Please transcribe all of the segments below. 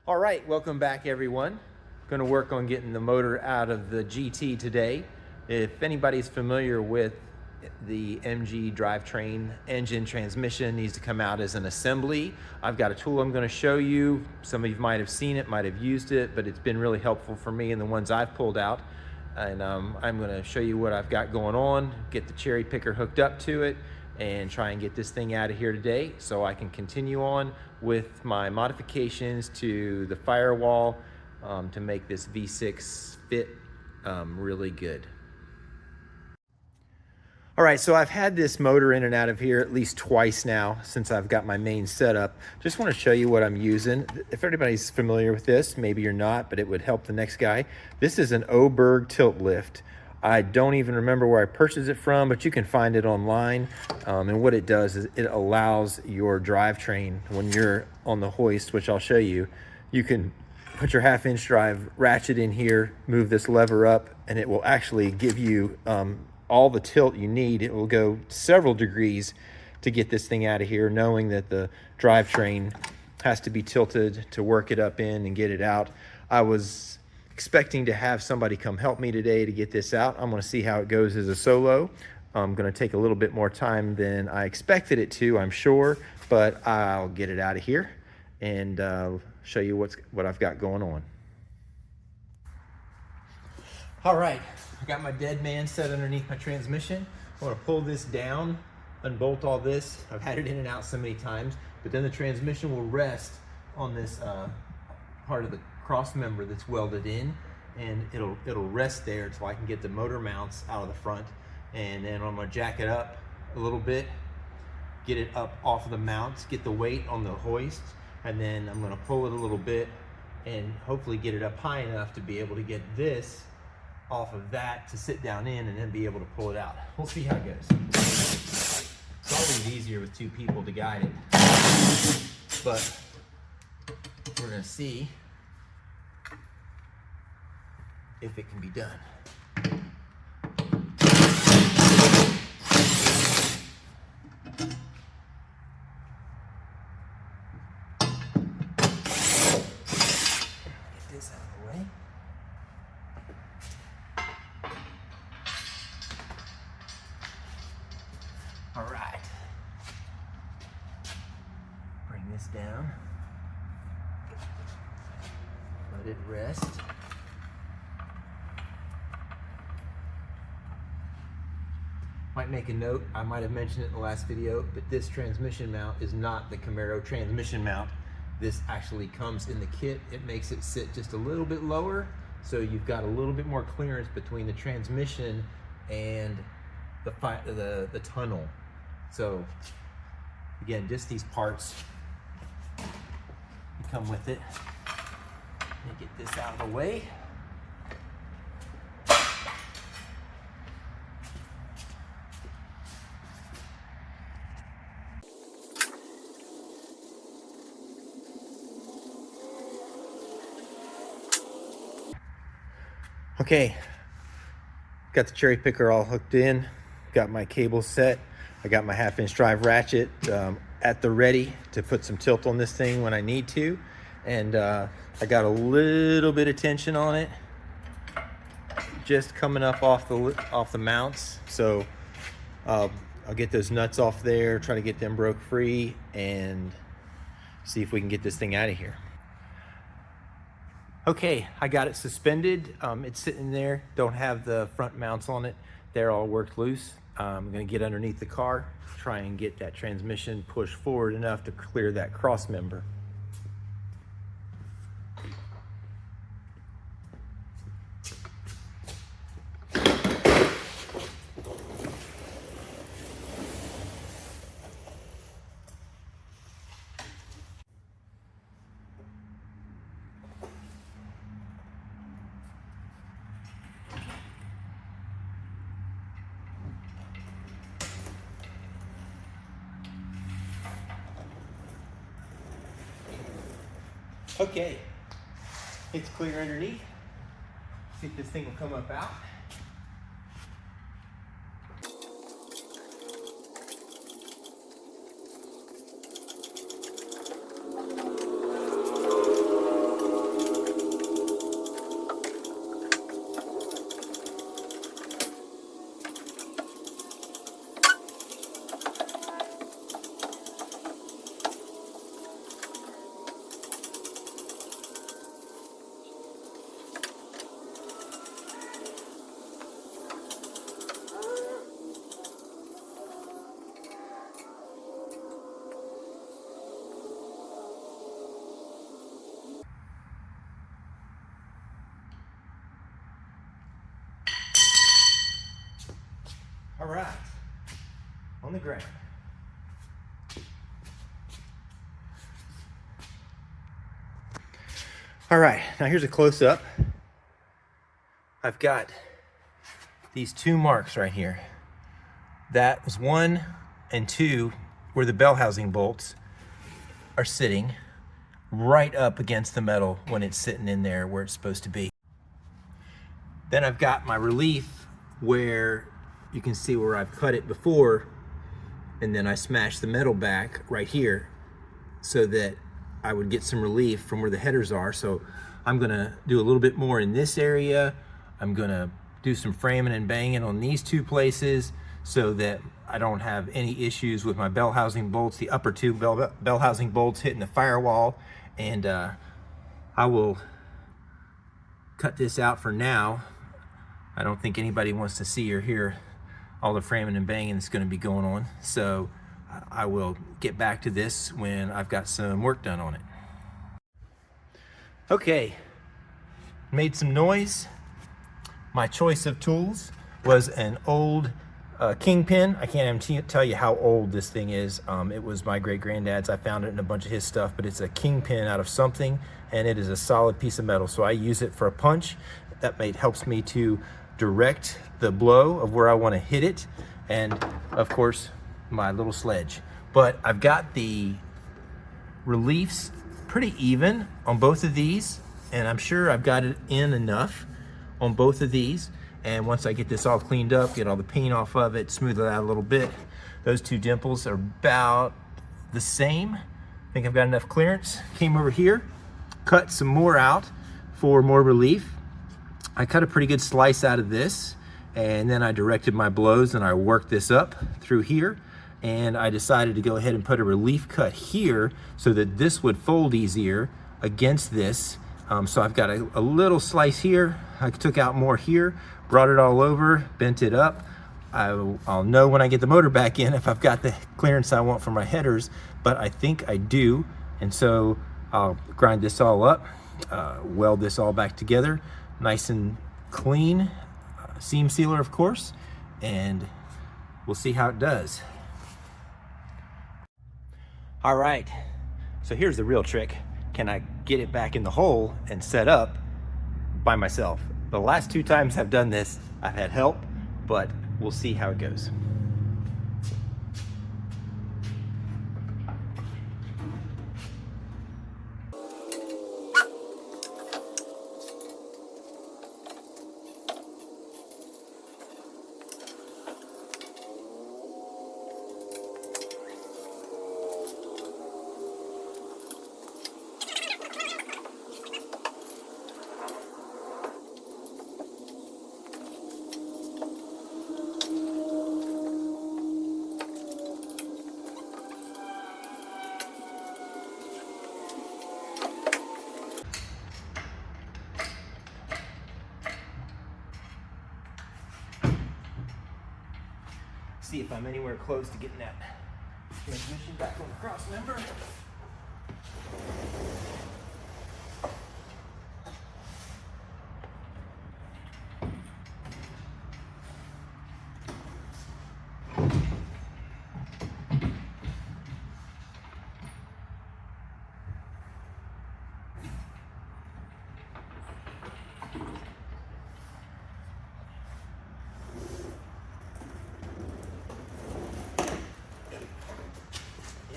All right, welcome back everyone. Going to work on getting the motor out of the GT today. If anybody's familiar with the MG drivetrain engine transmission needs to come out as an assembly, I've got a tool I'm going to show you. Some of you might have seen it, might have used it, but it's been really helpful for me in the ones I've pulled out. And I'm going to show you what I've got going on, get the cherry picker hooked up to it, and try and get this thing out of here today so I can continue on with my modifications to the firewall to make this V6 fit really good. All right, so I've had this motor in and out of here at least twice now since I've got my main setup. Just want to show you what I'm using. If everybody's familiar with this, maybe you're not, but it would help the next guy. This is an Oberg tilt lift. I don't even remember where I purchased it from, but you can find it online. And what it does is it allows your drivetrain, when you're on the hoist, which I'll show you, you can put your 1/2-inch drive ratchet in here, move this lever up, and it will actually give you all the tilt you need. It will go several degrees to get this thing out of here, knowing that the drivetrain has to be tilted to work it up in and get it out. I was expecting to have somebody come help me today to get this out. I'm going to see how it goes as a solo. I'm going to take a little bit more time than I expected it to, I'm sure, but I'll get it out of here and show you what I've got going on. All right, I got my dead man set underneath my transmission. I want to pull this down, unbolt all this. I've had it in and out so many times, but then the transmission will rest on this part of the cross member that's welded in, and it'll rest there until I can get the motor mounts out of the front. And then I'm gonna jack it up a little bit, get it up off of the mounts, get the weight on the hoist, and then I'm gonna pull it a little bit and hopefully get it up high enough to be able to get this off of that to sit down in and then be able to pull it out. We'll see how it goes. It's always easier with two people to guide it, but we're gonna see if it can be done. Get this out of the way. All right. Bring this down. Let it rest. Might make a note, I might have mentioned it in the last video, but this transmission mount is not the Camaro transmission mount. This actually comes in the kit. It makes it sit just a little bit lower, so you've got a little bit more clearance between the transmission and the tunnel. So again, just these parts come with it. Let me get this out of the way. Okay, got the cherry picker all hooked in, got my cable set, I got my 1/2-inch drive ratchet at the ready to put some tilt on this thing when I need to, and I got a little bit of tension on it just coming up off the mounts, so I'll get those nuts off there, try to get them broke free, and see if we can get this thing out of here. Okay, I got it suspended. It's sitting there, don't have the front mounts on it. They're all worked loose. I'm gonna get underneath the car, try and get that transmission pushed forward enough to clear that cross member. Okay, it's clear underneath. See if this thing will come up out. the ground. All right, now here's a close-up. I've got these two marks right here. That was 1 and 2 where the bell housing bolts are sitting right up against the metal when it's sitting in there where it's supposed to be. Then I've got my relief where you can see where I've cut it before, and then I smashed the metal back right here so that I would get some relief from where the headers are. So I'm gonna do a little bit more in this area. I'm gonna do some framing and banging on these two places so that I don't have any issues with my bell housing bolts, the upper two bell housing bolts hitting the firewall. And I will cut this out for now. I don't think anybody wants to see or hear all the framing and banging that's gonna be going on. So I will get back to this when I've got some work done on it. Okay, made some noise. My choice of tools was an old kingpin. I can't even tell you how old this thing is. It was my great-granddad's. I found it in a bunch of his stuff, but it's a kingpin out of something, and it is a solid piece of metal. So I use it for a punch. That helps me to direct the blow of where I want to hit it, and of course, my little sledge. But I've got the reliefs pretty even on both of these, and I'm sure I've got it in enough on both of these. And once I get this all cleaned up, get all the paint off of it, smooth it out a little bit, those two dimples are about the same. I think I've got enough clearance. Came over here, cut some more out for more relief. I cut a pretty good slice out of this, and then I directed my blows and I worked this up through here. And I decided to go ahead and put a relief cut here so that this would fold easier against this. So I've got a little slice here. I took out more here, brought it all over, bent it up. I'll know when I get the motor back in if I've got the clearance I want for my headers, but I think I do. And so I'll grind this all up, weld this all back together, nice and clean, seam sealer of course, and we'll see how it does. All right, so here's the real trick. Can I get it back in the hole and set up by myself? The last two times I've done this, I've had help, but we'll see how it goes. See if I'm anywhere close to getting that transmission back on the crossmember.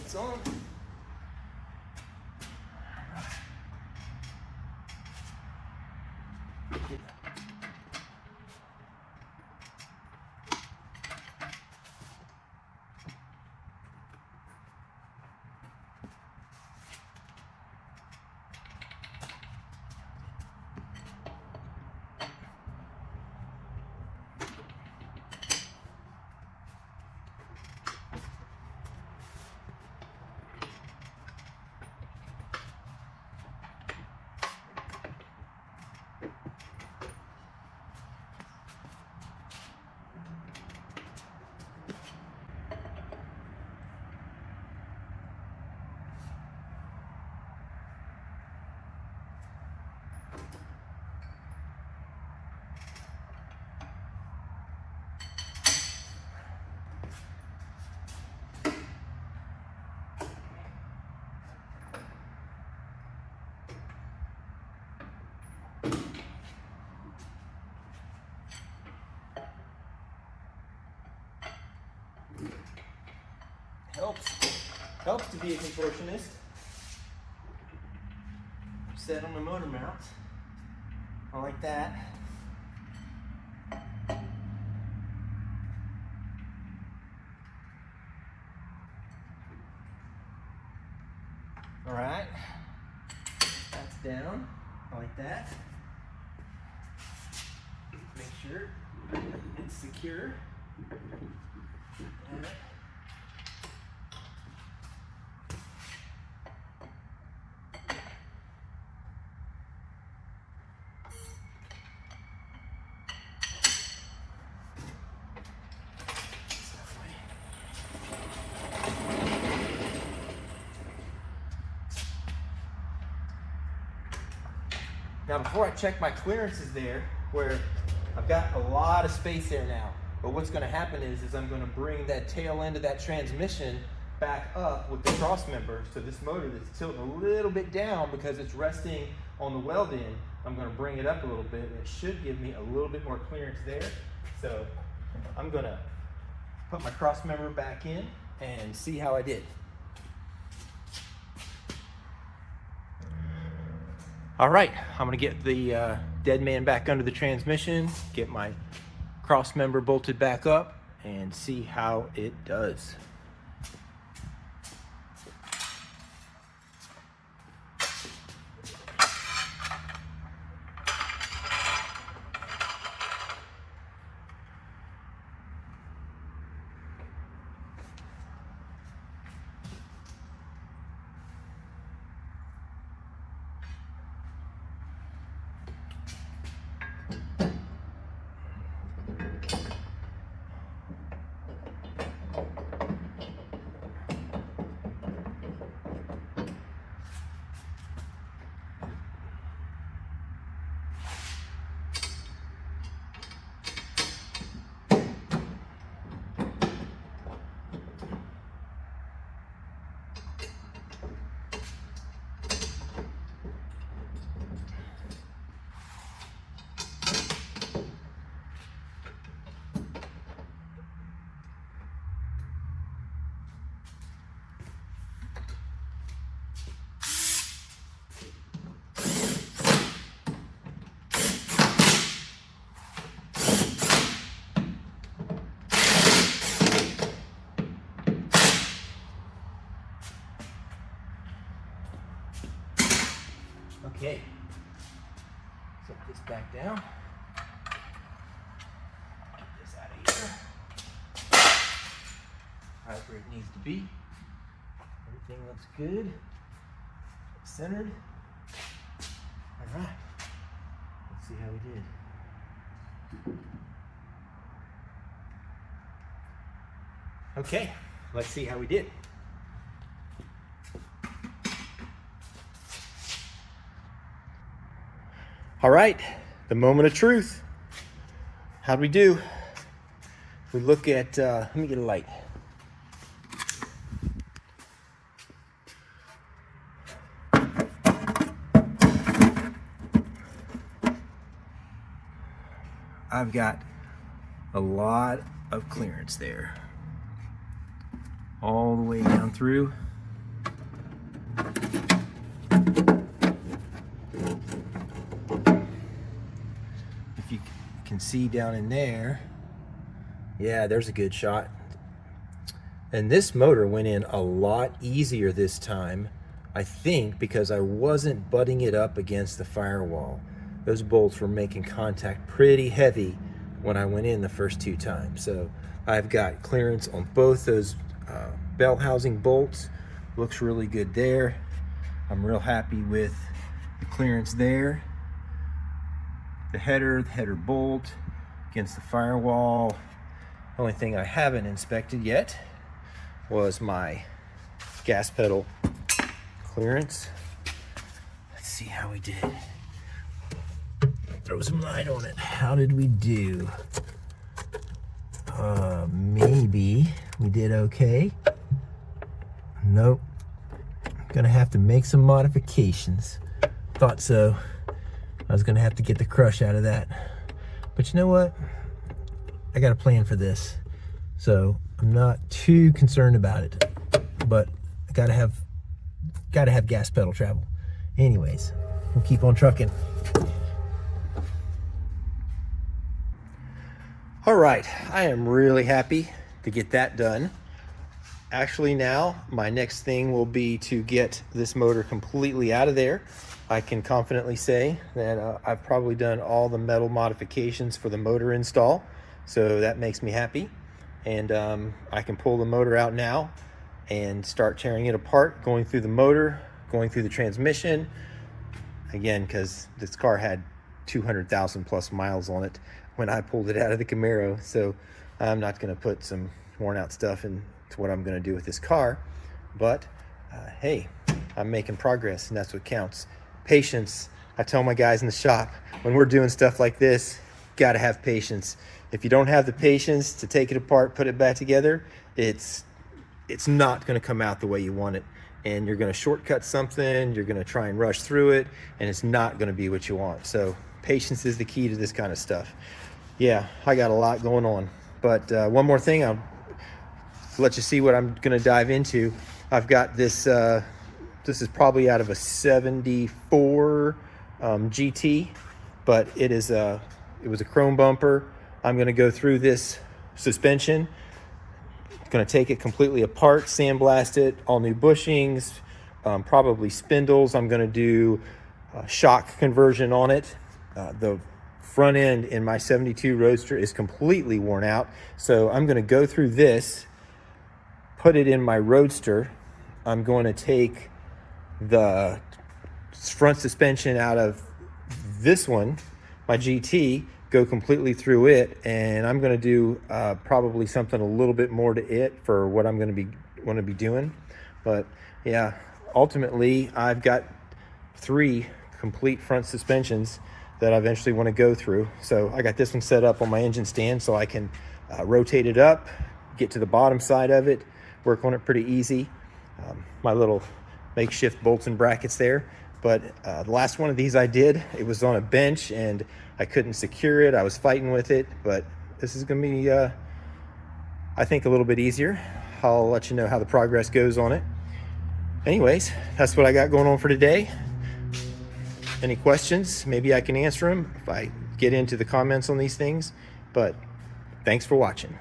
It's on. Helps to be a contortionist. Set on the motor mount. I like that. All right, that's down. I like that. Make sure it's secure. Now before I check my clearances there, where I've got a lot of space there now, but what's gonna happen is I'm gonna bring that tail end of that transmission back up with the cross member. So this motor that's tilting a little bit down because it's resting on the weld end, I'm gonna bring it up a little bit, and it should give me a little bit more clearance there. So I'm gonna put my cross member back in and see how I did. All right, I'm gonna get the dead man back under the transmission, get my cross member bolted back up, and see how it does. Okay, set this back down. Get this out of here. Right where it needs to be. Everything looks good. Centered. All right. Let's see how we did. Okay, let's see how we did. All right, the moment of truth. How'd we do? If we look at, let me get a light. I've got a lot of clearance there. All the way down through. If you can see down in there, yeah, there's a good shot. And this motor went in a lot easier this time, I think, because I wasn't butting it up against the firewall. Those bolts were making contact pretty heavy when I went in the first two times. So I've got clearance on both those bell housing bolts. Looks really good there. I'm real happy with the clearance there. The header bolt against the firewall. The only thing I haven't inspected yet was my gas pedal clearance. Let's see how we did. Throw some light on it. How did we do? Maybe we did okay. Nope. Gonna have to make some modifications. Thought so. I was gonna have to get the crush out of that. But you know what? I got a plan for this. So I'm not too concerned about it. But I Gotta have gas pedal travel. Anyways, we'll keep on trucking. All right, I am really happy to get that done. Actually, now my next thing will be to get this motor completely out of there. I can confidently say that I've probably done all the metal modifications for the motor install, so that makes me happy. And I can pull the motor out now and start tearing it apart, going through the motor, going through the transmission. Again, because this car had 200,000 plus miles on it when I pulled it out of the Camaro, so I'm not going to put some worn out stuff into what I'm going to do with this car. But hey, I'm making progress, and that's what counts. Patience. I tell my guys in the shop, when we're doing stuff like this, gotta have patience. If you don't have the patience to take it apart, put it back together, it's not going to come out the way you want it, and you're going to shortcut something, you're going to try and rush through it, and it's not going to be what you want. So patience is the key to this kind of stuff. Yeah, I got a lot going on, but one more thing, I'll let you see what I'm going to dive into. I've got this this is probably out of a 74 GT, but it was a chrome bumper. I'm going to go through this suspension, going to take it completely apart, sandblast it, all new bushings, probably spindles. I'm going to do shock conversion on it. The front end in my 72 Roadster is completely worn out, so I'm going to go through this, put it in my Roadster. I'm going to take the front suspension out of this one, my GT, go completely through it, and I'm going to do probably something a little bit more to it for what I'm going to want to be doing. But yeah, ultimately I've got 3 complete front suspensions that I eventually want to go through. So I got this one set up on my engine stand so I can rotate it up, get to the bottom side of it, work on it pretty easy. My little makeshift bolts and brackets there. But the last one of these I did, it was on a bench and I couldn't secure it. I was fighting with it, but this is going to be, I think, a little bit easier. I'll let you know how the progress goes on it. Anyways, that's what I got going on for today. Any questions? Maybe I can answer them if I get into the comments on these things. But thanks for watching.